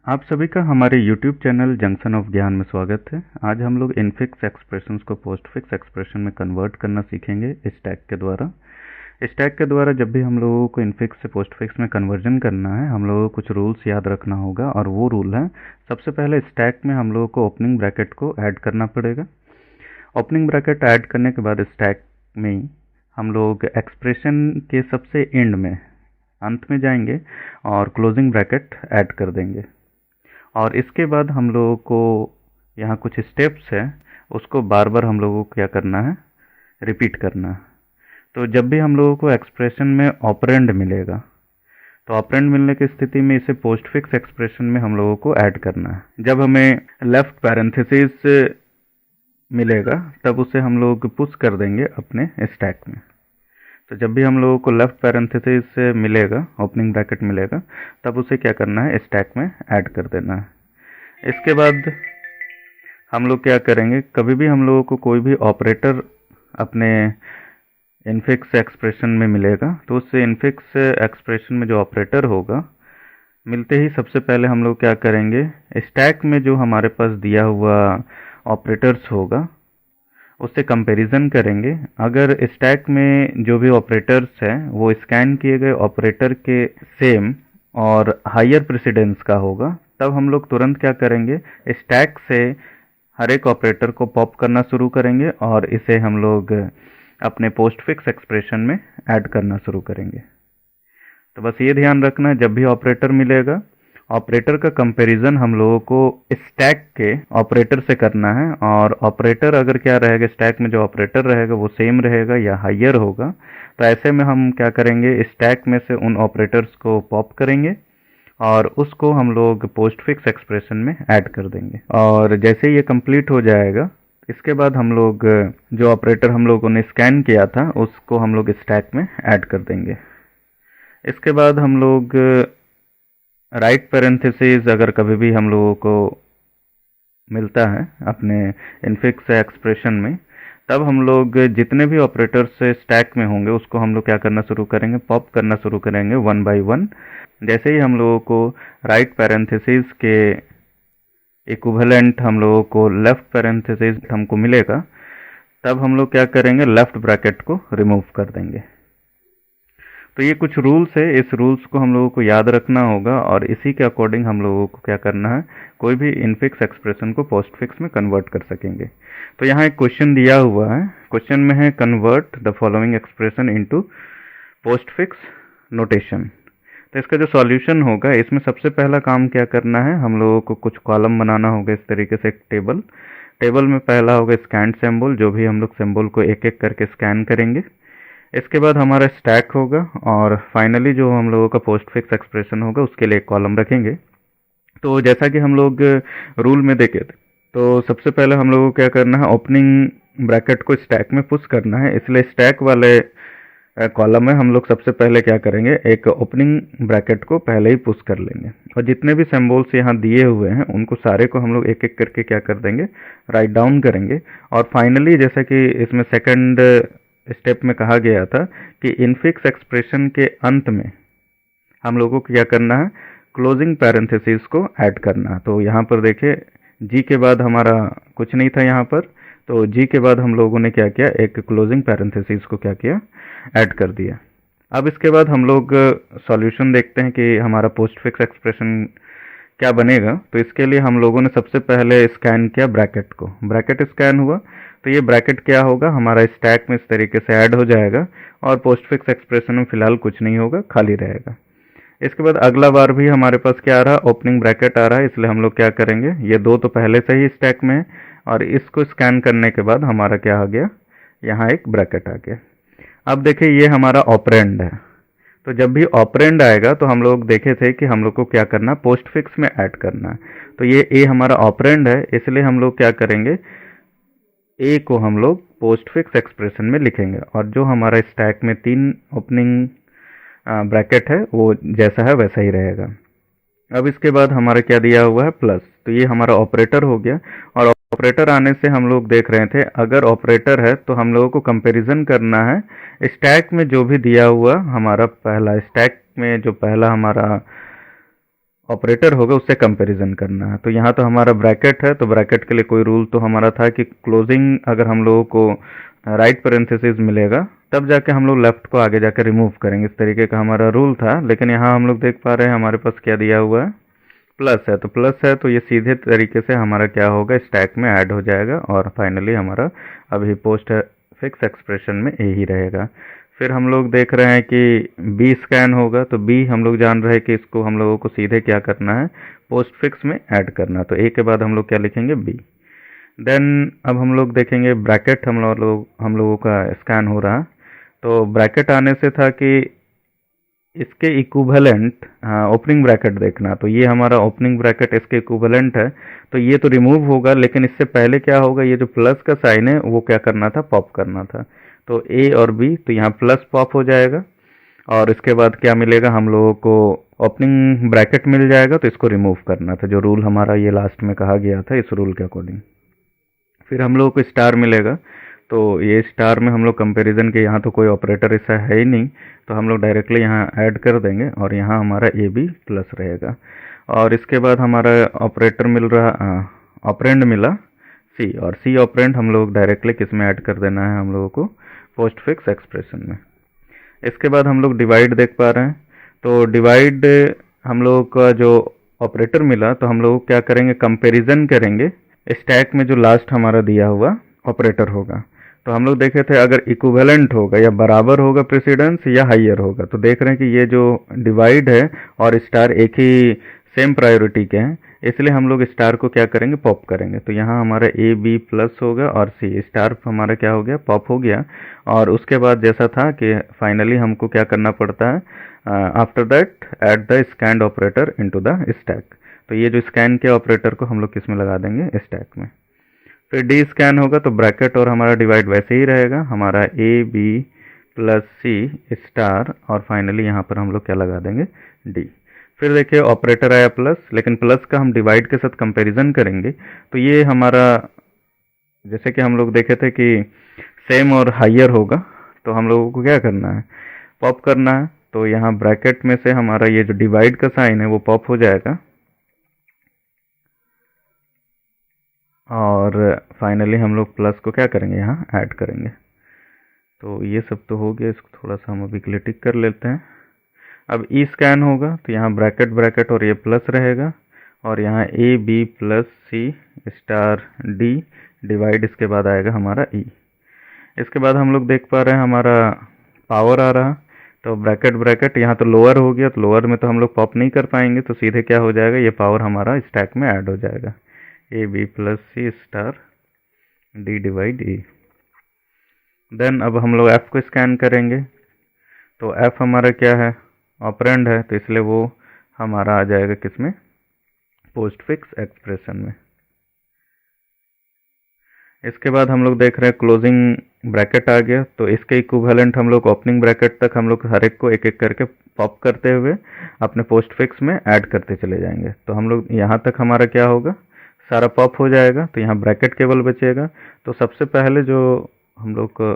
आप सभी का हमारे YouTube चैनल जंक्शन ऑफ ज्ञान में स्वागत है। आज हम लोग इनफिक्स एक्सप्रेशंस को पोस्टफिक्स एक्सप्रेशन में कन्वर्ट करना सीखेंगे स्टैक के द्वारा। स्टैक के द्वारा जब भी हम लोगों को इनफिक्स से पोस्टफिक्स में कन्वर्जन करना है, हम लोगों को कुछ रूल्स याद रखना होगा और वो रूल है, सबसे पहले स्टैक में हम लोगों को ओपनिंग ब्रैकेट को ऐड करना पड़ेगा। ओपनिंग ब्रैकेट ऐड करने के बाद स्टैक में हम लोग एक्सप्रेशन के सबसे एंड में अंत में जाएंगे और क्लोजिंग ब्रैकेट ऐड कर देंगे। और इसके बाद हम लोगों को यहाँ कुछ स्टेप्स है, उसको बार बार हम लोगों को क्या करना है, रिपीट करना है। तो जब भी हम लोगों को एक्सप्रेशन में ऑपरेंड मिलेगा, तो ऑपरेंड मिलने की स्थिति में इसे पोस्टफिक्स एक्सप्रेशन में हम लोगों को ऐड करना है। जब हमें लेफ्ट पैरेंथेसिस मिलेगा तब उसे हम लोग पुश कर देंगे अपने स्टैक में। तो जब भी हम लोगों को लेफ्ट पैरेंथेसिस मिलेगा, ओपनिंग ब्रैकेट मिलेगा, तब उसे क्या करना है, स्टैक में ऐड कर देना है। इसके बाद हम लोग क्या करेंगे, कभी भी हम लोगों को कोई भी ऑपरेटर अपने इनफिक्स एक्सप्रेशन में मिलेगा, तो उससे इनफिक्स एक्सप्रेशन में जो ऑपरेटर होगा, मिलते ही सबसे पहले हम लोग क्या करेंगे, स्टैक में जो हमारे पास दिया हुआ ऑपरेटर्स होगा उससे कंपैरिजन करेंगे। अगर स्टैक में जो भी ऑपरेटर्स हैं वो स्कैन किए गए ऑपरेटर के सेम और हायर प्रेसिडेंस का होगा, तब हम लोग तुरंत क्या करेंगे, स्टैक से हर एक ऑपरेटर को पॉप करना शुरू करेंगे और इसे हम लोग अपने पोस्टफिक्स एक्सप्रेशन में ऐड करना शुरू करेंगे। तो बस ये ध्यान रखना, जब भी ऑपरेटर मिलेगा, ऑपरेटर का कंपैरिजन हम लोगों को स्टैक के ऑपरेटर से करना है। और ऑपरेटर अगर क्या रहेगा, स्टैक में जो ऑपरेटर रहेगा वो सेम रहेगा या हायर होगा, तो ऐसे में हम क्या करेंगे, स्टैक में से उन ऑपरेटर्स को पॉप करेंगे और उसको हम लोग पोस्टफिक्स एक्सप्रेशन में ऐड कर देंगे। और जैसे ये कंप्लीट हो जाएगा, इसके बाद हम लोग जो ऑपरेटर हम लोगों ने स्कैन किया था उसको हम लोग स्टैक में ऐड कर देंगे। इसके बाद हम लोग राइट पैरेंथेसिस अगर कभी भी हम लोगों को मिलता है अपने इनफिक्स एक्सप्रेशन में, तब हम लोग जितने भी ऑपरेटर्स स्टैक में होंगे उसको हम लोग क्या करना शुरू करेंगे, पॉप करना शुरू करेंगे वन बाय वन। जैसे ही हम लोगों को राइट पैरेंथेसिस के इक्विवेलेंट हम लोगों को लेफ्ट पैरेंथेसिस हमको मिलेगा, तब हम लोग क्या करेंगे, लेफ्ट ब्रैकेट को रिमूव कर देंगे। तो ये कुछ रूल्स है, इस रूल्स को हम लोगों को याद रखना होगा और इसी के अकॉर्डिंग हम लोगों को क्या करना है, कोई भी इनफिक्स एक्सप्रेशन को पोस्टफिक्स में कन्वर्ट कर सकेंगे। तो यहाँ एक क्वेश्चन दिया हुआ है, क्वेश्चन में है convert the following expression into postfix notation. तो इसका जो सॉल्यूशन होगा, इसमें सबसे पहला काम क्या करना है, हम लोगों को कुछ कॉलम बनाना होगा इस तरीके से, एक टेबल में पहला होगा स्कैन सिंबल, जो भी हम लोग सिंबल को एक एक करके स्कैन करेंगे। इसके बाद हमारा स्टैक होगा और फाइनली जो हम लोगों का पोस्टफिक्स एक्सप्रेशन होगा उसके लिए एक कॉलम रखेंगे। तो जैसा कि हम लोग रूल में देखे थे, तो सबसे पहले हम लोगों को क्या करना है, ओपनिंग ब्रैकेट को स्टैक में पुश करना है, इसलिए स्टैक वाले कॉलम में हम लोग सबसे पहले क्या करेंगे, एक ओपनिंग ब्रैकेट को पहले ही पुश कर लेंगे और जितने भी सिंबल्स यहाँ दिए हुए हैं उनको सारे को हम लोग एक एक करके क्या कर देंगे, राइट डाउन करेंगे। और फाइनली जैसा कि इसमें सेकंड स्टेप में कहा गया था कि इनफिक्स एक्सप्रेशन के अंत में हम लोगों को क्या करना है, क्लोजिंग पैरेंथेसिस को ऐड करना। तो यहाँ पर देखिए, जी के बाद हमारा कुछ नहीं था यहाँ पर, तो जी के बाद हम लोगों ने क्या किया, एक क्लोजिंग पैरेंथेसिस को क्या किया, ऐड कर दिया। अब इसके बाद हम लोग सॉल्यूशन देखते हैं कि हमारा पोस्टफिक्स एक्सप्रेशन क्या बनेगा। तो इसके लिए हम लोगों ने सबसे पहले स्कैन किया ब्रैकेट को, ब्रैकेट स्कैन हुआ, तो ये ब्रैकेट क्या होगा, हमारा स्टैक में इस तरीके से ऐड हो जाएगा और पोस्टफिक्स एक्सप्रेशन में फिलहाल कुछ नहीं होगा, खाली रहेगा। इसके बाद अगला बार भी हमारे पास क्या आ रहा है, ओपनिंग ब्रैकेट आ रहा है, इसलिए हम लोग क्या करेंगे, ये दो तो पहले से ही स्टैक में है और इसको स्कैन करने के बाद हमारा क्या आ गया, यहाँ एक ब्रैकेट आ गया। अब देखिए ये हमारा ऑपरेंड है, तो जब भी ऑपरेंड आएगा तो हम लोग देखे थे कि हम लोग को क्या करना, पोस्टफिक्स में ऐड करना है। तो ये ए हमारा ऑपरेंड है, इसलिए हम लोग क्या करेंगे, ए को हम लोग पोस्टफिक्स एक्सप्रेशन में लिखेंगे और जो हमारा स्टैक में 3 ओपनिंग ब्रैकेट है वो जैसा है वैसा ही रहेगा। अब इसके बाद हमारा क्या दिया हुआ है, प्लस, तो ये हमारा ऑपरेटर हो गया। और ऑपरेटर आने से हम लोग देख रहे थे, अगर ऑपरेटर है तो हम लोगों को कंपैरिजन करना है स्टैक में जो भी दिया हुआ हमारा पहला, स्टैक में जो पहला हमारा ऑपरेटर होगा उससे कंपैरिजन करना है। तो यहाँ तो हमारा ब्रैकेट है, तो ब्रैकेट के लिए कोई रूल तो हमारा था कि क्लोजिंग अगर हम लोगों को राइट पेरेंथेसिस मिलेगा तब जाके हम लोग लेफ्ट को आगे जाके रिमूव करेंगे, इस तरीके का हमारा रूल था। लेकिन यहाँ हम लोग देख पा रहे हैं हमारे पास क्या दिया हुआ है, प्लस है। तो प्लस है तो ये सीधे तरीके से हमारा क्या होगा, स्टैक में ऐड हो जाएगा और फाइनली हमारा अभी पोस्ट फिक्स एक्सप्रेशन में यही रहेगा। फिर हम लोग देख रहे हैं कि बी स्कैन होगा, तो बी हम लोग जान रहे हैं कि इसको हम लोगों को सीधे क्या करना है, पोस्ट फिक्स में ऐड करना। तो ए के बाद हम लोग क्या लिखेंगे, बी। देन अब हम लोग देखेंगे ब्रैकेट हम लोगों का स्कैन हो रहा। तो ब्रैकेट आने से था कि इसके इक्विवेलेंट ओपनिंग ब्रैकेट देखना। तो ये हमारा ओपनिंग ब्रैकेट इसके इक्विवेलेंट है, तो ये तो रिमूव होगा, लेकिन इससे पहले क्या होगा, ये जो प्लस का साइन है वो क्या करना था, पॉप करना था। तो ए और बी, तो यहाँ प्लस पॉप हो जाएगा और इसके बाद क्या मिलेगा, हम लोगों को ओपनिंग ब्रैकेट मिल जाएगा। तो इसको रिमूव करना था, जो रूल हमारा ये लास्ट में कहा गया था, इस रूल के अकॉर्डिंग। फिर हम लोगों को स्टार मिलेगा। तो ये स्टार में हम लोग कंपैरिजन के, यहाँ तो कोई ऑपरेटर ऐसा है ही नहीं, तो हम लोग डायरेक्टली यहाँ ऐड कर देंगे और यहाँ हमारा ए बी प्लस रहेगा। और इसके बाद हमारा ऑपरेटर मिल रहा, ऑपरेंड मिला सी, और सी ऑपरेंड हम लोग डायरेक्टली किस में ऐड कर देना है, हम लोगों को पोस्ट फिक्स एक्सप्रेशन में। इसके बाद हम लोग डिवाइड देख पा रहे हैं। तो डिवाइड हम लोगों का जो ऑपरेटर मिला, तो हम लोग क्या करेंगे, कंपैरिजन करेंगे स्टैक में जो लास्ट हमारा दिया हुआ ऑपरेटर होगा। तो हम लोग देखे थे अगर इक्विवेलेंट होगा या बराबर होगा प्रेसिडेंस या हाइयर होगा। तो देख रहे हैं कि ये जो डिवाइड है और स्टार एक ही सेम प्रायोरिटी के हैं, इसलिए हम लोग स्टार को क्या करेंगे, पॉप करेंगे। तो यहाँ हमारा ए बी प्लस होगा और सी, स्टार हमारा क्या हो गया, पॉप हो गया। और उसके बाद जैसा था कि फाइनली हमको क्या करना पड़ता है, after that add the scan operator into the stack. तो ये जो स्कैन के ऑपरेटर को हम लोग किस में लगा देंगे, स्टैक में। फिर डी स्कैन होगा तो ब्रैकेट और हमारा डिवाइड वैसे ही रहेगा, हमारा A B plus C star, और फाइनली यहाँ पर हम लोग क्या लगा देंगे, डी। फिर देखिए ऑपरेटर आया प्लस, लेकिन प्लस का हम डिवाइड के साथ कंपैरिजन करेंगे। तो ये हमारा, जैसे कि हम लोग देखे थे कि सेम और हाइयर होगा, तो हम लोगों को क्या करना है, पॉप करना है। तो यहाँ ब्रैकेट में से हमारा ये जो डिवाइड का साइन है वो पॉप हो जाएगा और फाइनली हम लोग प्लस को क्या करेंगे, यहाँ ऐड करेंगे। तो ये सब तो हो गया, इसको थोड़ा सा हम अभी के लिए टिक कर लेते हैं। अब ई स्कैन होगा तो यहाँ ब्रैकेट ब्रैकेट और ये प्लस रहेगा, और यहाँ A B plus C star D divide, इसके बाद आएगा हमारा ई। इसके बाद हम लोग देख पा रहे हैं हमारा पावर आ रहा। तो ब्रैकेट ब्रैकेट यहाँ तो लोअर हो गया, तो लोअर में तो हम लोग पॉप नहीं कर पाएंगे, तो सीधे क्या हो जाएगा, ये पावर हमारा स्टैक में ऐड हो जाएगा, A B plus C star D divide E. Then अब हम लोग एफ को स्कैन करेंगे। तो एफ हमारा क्या है, ऑपरेंड है, तो इसलिए वो हमारा आ जाएगा किसमें, पोस्ट फिक्स एक्सप्रेशन में। इसके बाद हम लोग देख रहे हैं क्लोजिंग ब्रैकेट आ गया, तो इसके इक्विवेलेंट हम लोग ओपनिंग ब्रैकेट तक हम लोग हर एक को एक एक करके पॉप करते हुए अपने पोस्ट फिक्स में ऐड करते चले जाएंगे। तो हम लोग यहाँ तक हमारा क्या होगा, सारा पॉप हो जाएगा। तो यहाँ ब्रैकेट केवल बचेगा। तो सबसे पहले जो हम लोग को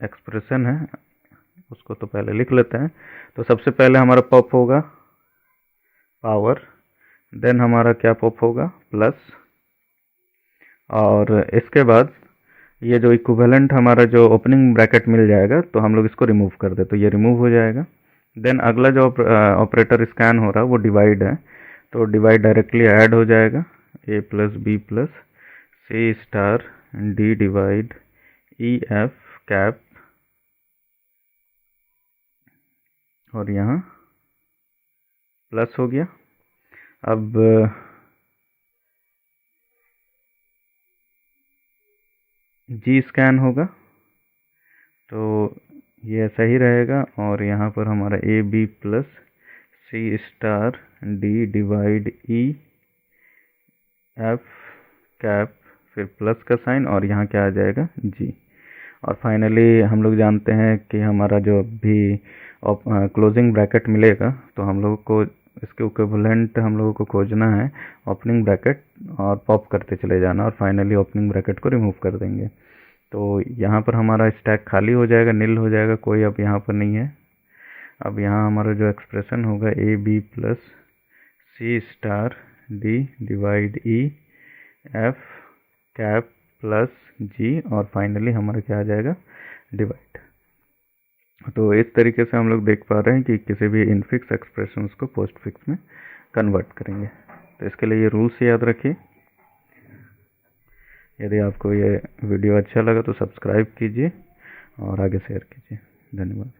एक्सप्रेशन है उसको तो पहले लिख लेते हैं। तो सबसे पहले हमारा पॉप होगा पावर, देन हमारा क्या पॉप होगा, प्लस, और इसके बाद ये जो इक्विवेलेंट हमारा जो ओपनिंग ब्रैकेट मिल जाएगा, तो हम लोग इसको रिमूव कर दे, तो ये रिमूव हो जाएगा। देन अगला जो ऑपरेटर स्कैन हो रहा है वो डिवाइड है, तो डिवाइड डायरेक्टली ऐड हो जाएगा, A plus B plus C star D divide E F cap, और यहाँ प्लस हो गया। अब जी स्कैन होगा, तो ये ऐसा ही रहेगा, और यहाँ पर हमारा A B plus C star D divide E F cap, फिर प्लस का साइन, और यहाँ क्या आ जाएगा, जी। और फाइनली हम लोग जानते हैं कि हमारा जो भी क्लोजिंग ब्रैकेट मिलेगा, तो हम लोगों को इसके इक्विवेलेंट हम लोगों को खोजना है ओपनिंग ब्रैकेट, और पॉप करते चले जाना, और फाइनली ओपनिंग ब्रैकेट को रिमूव कर देंगे। तो यहाँ पर हमारा स्टैक खाली हो जाएगा, नील हो जाएगा, कोई अब यहाँ पर नहीं है। अब यहाँ हमारा जो एक्सप्रेशन होगा A B plus C star D divide E F cap plus G और फाइनली हमारा क्या आ जाएगा, डिवाइड। तो इस तरीके से हम लोग देख पा रहे हैं कि किसी भी इनफिक्स एक्सप्रेशंस को पोस्ट फिक्स में कन्वर्ट करेंगे। तो इसके लिए ये रूल्स याद रखिए। यदि आपको ये वीडियो अच्छा लगा तो सब्सक्राइब कीजिए और आगे शेयर कीजिए। धन्यवाद।